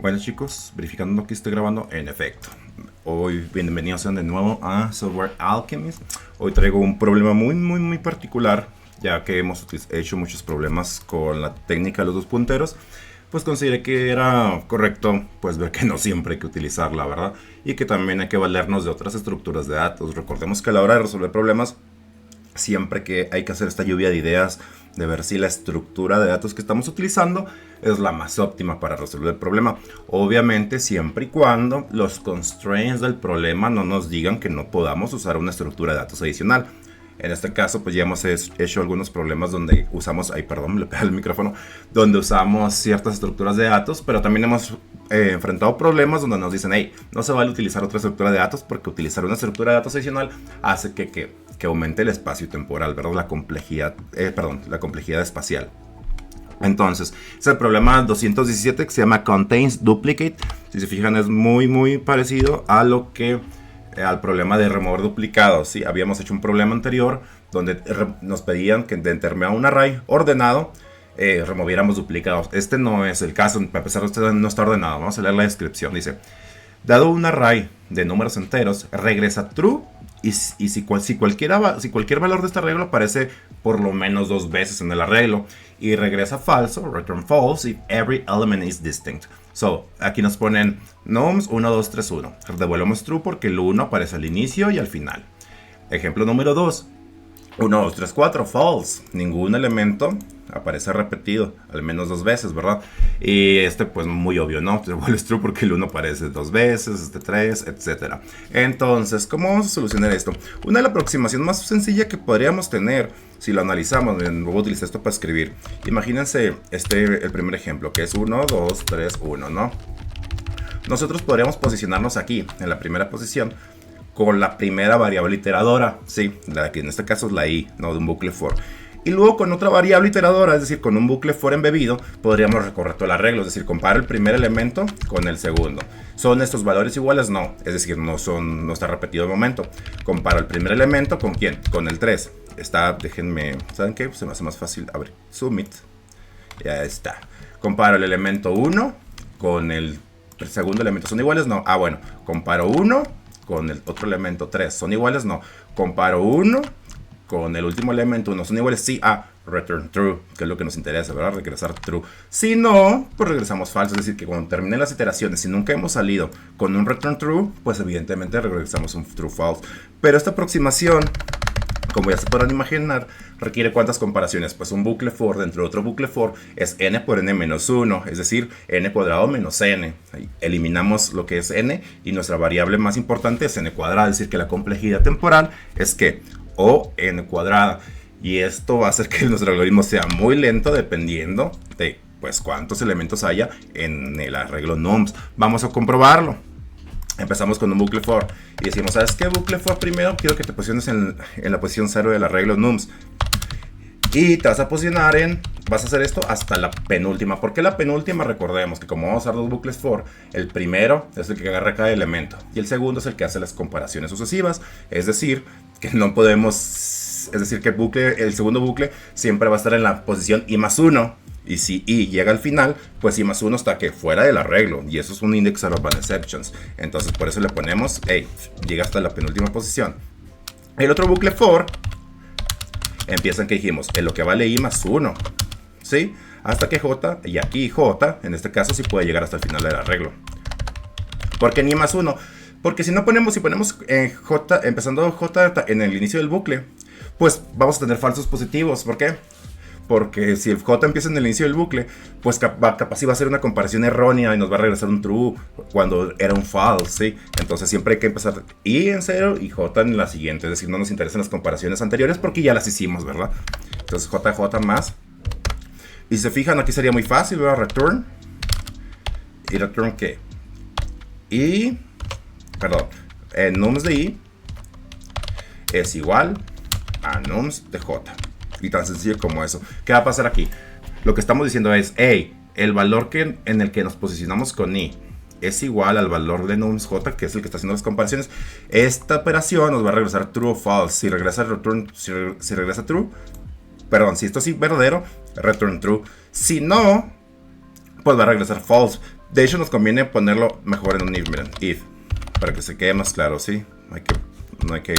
Bueno chicos, verificando que estoy grabando, en efecto. Hoy bienvenidos sean de nuevo a Software Alchemist. Hoy traigo un problema muy particular, ya que hemos hecho muchos problemas con la técnica de los dos punteros. Pues consideré que era correcto pues ver que no siempre hay que utilizarla, ¿verdad? Y que también hay que valernos de otras estructuras de datos. Recordemos que a la hora de resolver problemas, siempre que hay que hacer esta lluvia de ideas, de ver si la estructura de datos que estamos utilizando es la más óptima para resolver el problema. Obviamente siempre y cuando los constraints del problema no nos digan que no podamos usar una estructura de datos adicional. En este caso, pues ya hemos hecho algunos problemas donde usamos, ay perdón, me pega el micrófono, donde usamos ciertas estructuras de datos, pero también hemos enfrentado problemas donde nos dicen, hey, no se vale utilizar otra estructura de datos porque utilizar una estructura de datos adicional hace que aumente el espacio temporal, ¿verdad? La complejidad, la complejidad espacial. Entonces, es el problema 217 que se llama Contains Duplicate. Si se fijan, es muy parecido a lo que al problema de remover duplicados. ¿Sí? Habíamos hecho un problema anterior donde nos pedían que dentro de un array ordenado removiéramos duplicados. Este no es el caso, a pesar de que este no está ordenado. Vamos a leer la descripción. Dice, dado un array de números enteros, regresa true y si cualquier valor de este arreglo aparece por lo menos dos veces en el arreglo, y regresa falso, return false, if every element is distinct. So, aquí nos ponen nums 1, 2, 3, 1. Devolvemos true porque el 1 aparece al inicio y al final. Ejemplo número 2. 1, 2, 3, 4, false. Ningún elemento aparece repetido, al menos dos veces, ¿verdad? Y pues muy obvio, ¿no? Te vuelves true porque el 1 aparece dos veces, 3, etc. Entonces, ¿cómo vamos a solucionar esto? Una de las aproximaciones más sencilla que podríamos tener, si lo analizamos, voy a utilizar esto para escribir. Imagínense el primer ejemplo, que es 1, 2, 3, 1, ¿no? Nosotros podríamos posicionarnos aquí, en la primera posición, con la primera variable iteradora, sí, la que en este caso es la i, no de un bucle for. Y luego con otra variable iteradora, es decir, con un bucle for embebido, podríamos recorrer todo el arreglo, es decir, comparo el primer elemento con el segundo. ¿Son estos valores iguales? No, es decir, no está repetido de momento. Comparo el primer elemento con ¿quién? Con el 3. Déjenme, ¿saben qué? Se me hace más fácil, a ver, submit. Ya está. Comparo el elemento 1 con el segundo elemento, ¿son iguales? No. Ah, bueno, comparo 1 con el otro elemento 3, ¿son iguales? No. Comparo 1 con el último elemento 1, ¿son iguales? Sí. Ah, return true, que es lo que nos interesa, ¿verdad? Regresar true. Si no, pues regresamos falso, es decir, que cuando terminen las iteraciones, si nunca hemos salido con un return true, pues evidentemente regresamos un true false. Pero esta aproximación, como ya se podrán imaginar, requiere ¿cuántas comparaciones? Pues un bucle for dentro de otro bucle for es n por n menos 1, es decir, n cuadrado menos n. Ahí eliminamos lo que es n y nuestra variable más importante es n cuadrada, es decir, que la complejidad temporal es que o n cuadrada. Y esto va a hacer que nuestro algoritmo sea muy lento dependiendo de pues cuántos elementos haya en el arreglo nums. Vamos a comprobarlo. Empezamos con un bucle for y decimos, ¿sabes qué? Bucle for primero quiero que te posiciones en la posición 0 del arreglo nums. Y te vas a posicionar vas a hacer esto hasta la penúltima. ¿Por qué la penúltima? Recordemos que como vamos a usar dos bucles for, el primero es el que agarra cada elemento y el segundo es el que hace las comparaciones sucesivas. Es decir, que no podemos, es decir, que el segundo bucle siempre va a estar en la posición i más 1. Y si i llega al final, pues i más 1 está que fuera del arreglo. Y eso es un index of exceptions. Entonces por eso le ponemos, hey, llega hasta la penúltima posición. El otro bucle for empieza en que dijimos, en lo que vale i más 1. ¿Sí? Hasta que j, y aquí j, en este caso sí puede llegar hasta el final del arreglo. ¿Por qué ni i más 1? Porque si ponemos j, empezando j en el inicio del bucle, pues vamos a tener falsos positivos. ¿Por qué? Porque si el j empieza en el inicio del bucle, pues capaz iba a ser una comparación errónea y nos va a regresar un true cuando era un false, ¿sí? Entonces siempre hay que empezar i en 0 y j en la siguiente. Es decir, no nos interesan las comparaciones anteriores porque ya las hicimos, ¿verdad? Entonces j más. Y si se fijan, aquí sería muy fácil, ¿verdad? Return. ¿Y return qué? Y... perdón. Nums de i es igual a nums de j. Y tan sencillo como eso. ¿Qué va a pasar aquí? Lo que estamos diciendo es, hey, el valor en el que nos posicionamos con i es igual al valor de nums j, que es el que está haciendo las comparaciones. Esta operación nos va a regresar true o false. Si regresa true, si esto es verdadero, return true. Si no, pues va a regresar false. De hecho, nos conviene ponerlo mejor en un if, miren, if, para que se quede más claro, ¿sí? No hay que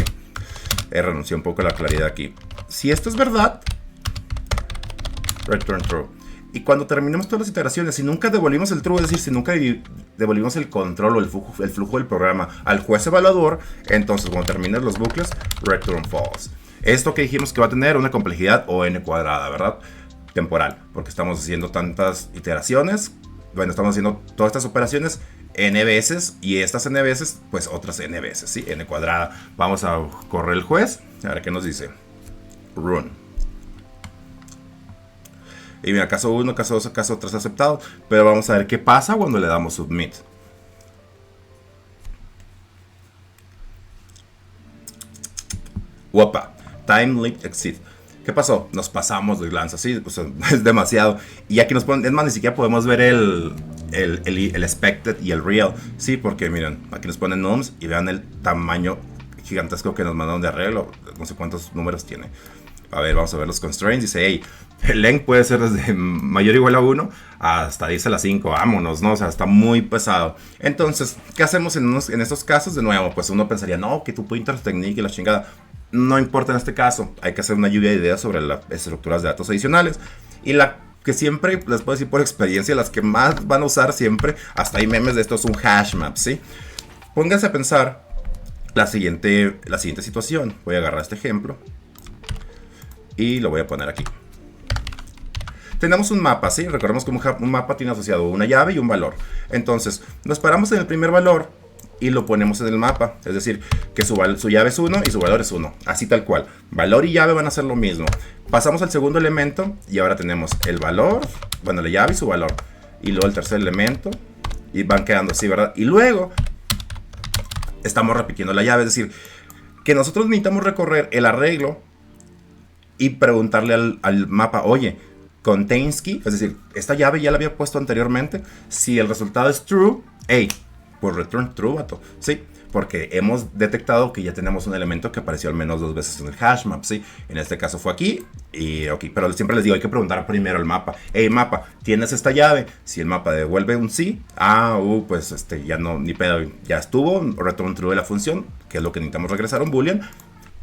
renunciar un poco a la claridad aquí. Si esto es verdad, return true. Y cuando terminemos todas las iteraciones, si nunca devolvimos el true, es decir, si nunca devolvimos el control o el flujo del programa al juez evaluador, entonces cuando terminen los bucles, return false. Esto que dijimos que va a tener una complejidad o n cuadrada, ¿verdad? Temporal, porque estamos haciendo tantas iteraciones, bueno, estamos haciendo todas estas operaciones n veces, y estas n veces, pues otras n veces, ¿sí? N cuadrada. Vamos a correr el juez, a ver qué nos dice. Run. Y mira, caso 1, caso 2, caso 3 aceptado. Pero vamos a ver qué pasa cuando le damos submit. Opa, time limit exceed. ¿Qué pasó? Nos pasamos de lanza, sí, o sea, es demasiado. Y aquí nos ponen, es más, ni siquiera podemos ver el expected y el real. Sí, porque miren, aquí nos ponen nums y vean el tamaño gigantesco que nos mandaron de arreglo. No sé cuántos números tiene. A ver, vamos a ver los constraints. Dice, hey, el length puede ser desde mayor o igual a 1 hasta 10 a la 5. Vámonos, ¿no? O sea, está muy pesado. Entonces, ¿qué hacemos en estos casos? De nuevo, pues uno pensaría, no, que tu pointer technique y la chingada. No importa en este caso. Hay que hacer una lluvia de ideas sobre las estructuras de datos adicionales. Y la que siempre, les puedo decir por experiencia, las que más van a usar siempre, hasta hay memes de esto, es un hash map, ¿sí? Pónganse a pensar la siguiente situación. Voy a agarrar este ejemplo y lo voy a poner aquí. Tenemos un mapa, ¿sí? Recordemos que un mapa tiene asociado una llave y un valor. Entonces, nos paramos en el primer valor y lo ponemos en el mapa. Es decir, que su llave es 1 y su valor es 1. Así tal cual. Valor y llave van a ser lo mismo. Pasamos al segundo elemento y ahora tenemos el valor, bueno, la llave y su valor. Y luego el tercer elemento. Y van quedando así, ¿verdad? Y luego estamos repitiendo la llave. Es decir, que nosotros necesitamos recorrer el arreglo y preguntarle al mapa, oye, contains key, es decir, esta llave ya la había puesto anteriormente. Si el resultado es true, hey, pues return true, vato, sí, porque hemos detectado que ya tenemos un elemento que apareció al menos 2 veces en el hash map, sí. En este caso fue aquí, y ok, pero siempre les digo, hay que preguntar primero al mapa, hey mapa, ¿tienes esta llave? Si el mapa devuelve un sí, pues ya no, ni pedo, ya estuvo, return true de la función, que es lo que necesitamos regresar, un boolean,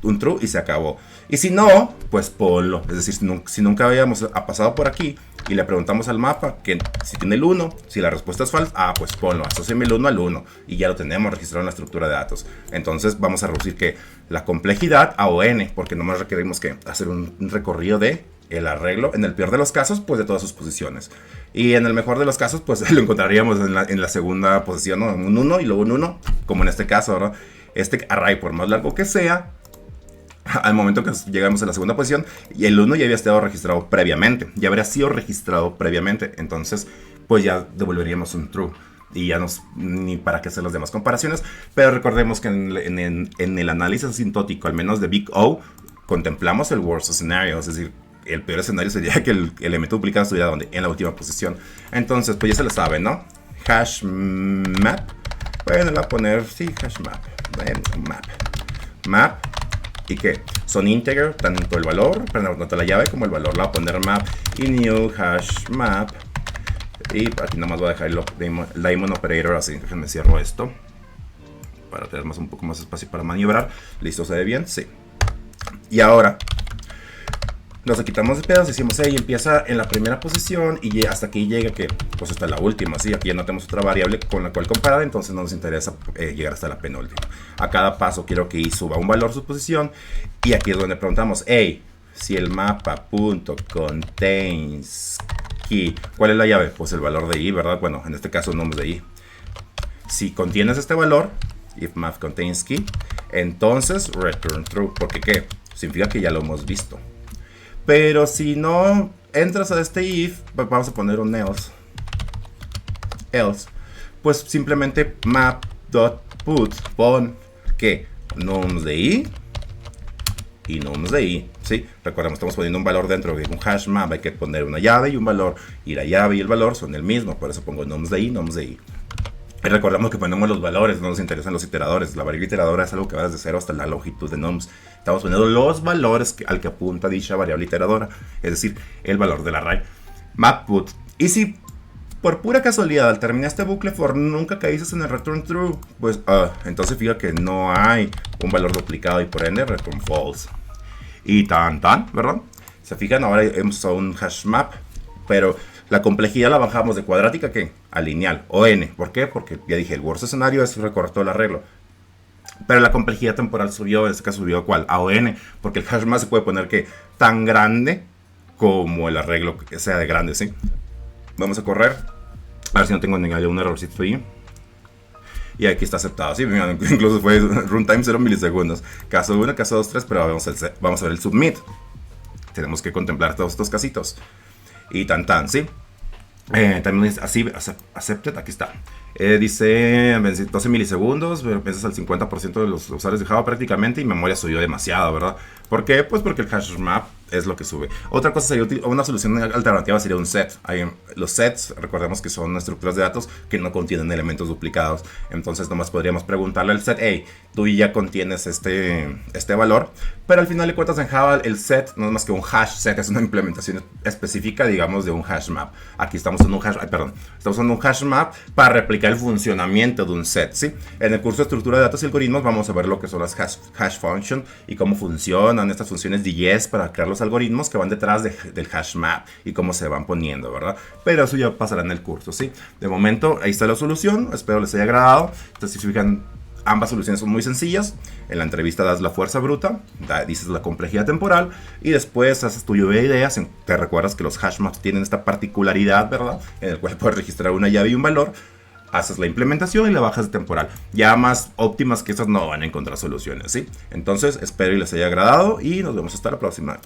un true y se acabó. Y si no, pues ponlo. Es decir, si nunca habíamos pasado por aquí y le preguntamos al mapa que si tiene el 1, si la respuesta es falsa, pues ponlo, asóciame el 1 al 1 y ya lo tenemos registrado en la estructura de datos. Entonces vamos a reducir que la complejidad a o n, porque nomás requerimos que hacer un recorrido de el arreglo, en el peor de los casos, pues de todas sus posiciones. Y en el mejor de los casos, pues lo encontraríamos en la segunda posición, ¿no? Un 1 y luego un 1, como en este caso, ¿verdad? Este array, por más largo que sea, al momento que llegamos a la segunda posición, y el 1 ya había estado registrado previamente, ya habría sido registrado previamente, entonces pues ya devolveríamos un true y ya ni para qué hacer las demás comparaciones. Pero recordemos que en el análisis asintótico, al menos de Big O, contemplamos el worst scenario, es decir, el peor escenario sería que el elemento duplicado estuviera donde, en la última posición. Entonces pues ya se lo saben, ¿no? Hash map, bueno, la poner, sí, hash map, map. ¿Y qué? Son integer, tanto el valor, tanto la llave como el valor. La voy a poner map y new hash map. Y aquí nada más voy a dejar el daemon operator así. Déjenme cierro esto para tener un poco más espacio para maniobrar. ¿Listo? ¿Se ve bien? Sí. Y ahora nos quitamos de pedos, decimos, hey, empieza en la primera posición y hasta aquí llega que, pues hasta la última, ¿sí? Aquí ya no tenemos otra variable con la cual comparar, entonces no nos interesa llegar hasta la penúltima. A cada paso quiero que i suba un valor su posición y aquí es donde preguntamos, hey, si el mapa.contains key, ¿cuál es la llave? Pues el valor de i, ¿verdad? Bueno, en este caso nums de i. Si contienes este valor, if map contains key, entonces return true, porque ¿qué? Significa que ya lo hemos visto. Pero si no entras a este if, vamos a poner un else, pues simplemente map.put, pon que nums de i y nums de i, ¿sí? Recordemos, estamos poniendo un valor dentro de un hash map, hay que poner una llave y un valor, y la llave y el valor son el mismo, por eso pongo nums de i, nums de i. Y recordamos que ponemos los valores, no nos interesan los iteradores. La variable iteradora es algo que va desde 0 hasta la longitud de nums. Estamos poniendo los valores al que apunta dicha variable iteradora, es decir, el valor del array. Map put. Y si por pura casualidad, al terminar este bucle for nunca caíste en el return true, pues entonces fija que no hay un valor duplicado y por ende return false. Y ¿verdad? Se fijan, ahora hemos usado un hash map, pero la complejidad la bajamos de cuadrática a lineal o n. ¿Por qué? Porque ya dije, el worst escenario es recorrer todo el arreglo. Pero la complejidad temporal subió, en este caso subió ¿cuál? A o n, porque el hash map se puede poner que tan grande como el arreglo que sea de grande, ¿sí? Vamos a correr, a ver si no tengo ningún errorcito ahí. Y aquí está aceptado, ¿sí? Incluso fue runtime 0 milisegundos. Caso 1, caso 2, 3, pero vamos a ver el submit. Tenemos que contemplar todos estos casitos. Y ¿sí? También dice así, accepted, aquí está. Dice 12 milisegundos, pero piensas al 50% de los usuarios de Java prácticamente y memoria subió demasiado, ¿verdad? ¿Por qué? Pues porque el hash map es lo que sube. Otra cosa sería una solución alternativa sería un set. Los sets, recordemos que son estructuras de datos que no contienen elementos duplicados. Entonces nomás podríamos preguntarle al set, hey, tú ya contienes este valor. Pero al final de cuentas en Java el set no es más que un hash set, es una implementación específica, digamos, de un hash map. Aquí estamos en un estamos usando un hash map para replicar el funcionamiento de un set, ¿sí? En el curso de estructura de datos y algoritmos vamos a ver lo que son las hash function y cómo funcionan estas funciones de yes para crear los algoritmos que van detrás del hash map y cómo se van poniendo, ¿verdad? Pero eso ya pasará en el curso, ¿sí? De momento, ahí está la solución. Espero les haya agradado. Entonces, si se fijan, ambas soluciones son muy sencillas. En la entrevista das la fuerza bruta, dices la complejidad temporal y después haces tu lluvia de ideas. Te recuerdas que los hash maps tienen esta particularidad, ¿verdad? En el cual puedes registrar una llave y un valor. Haces la implementación y la bajas de temporal. Ya más óptimas que estas no van a encontrar soluciones, ¿sí? Entonces, espero y les haya agradado y nos vemos hasta la próxima.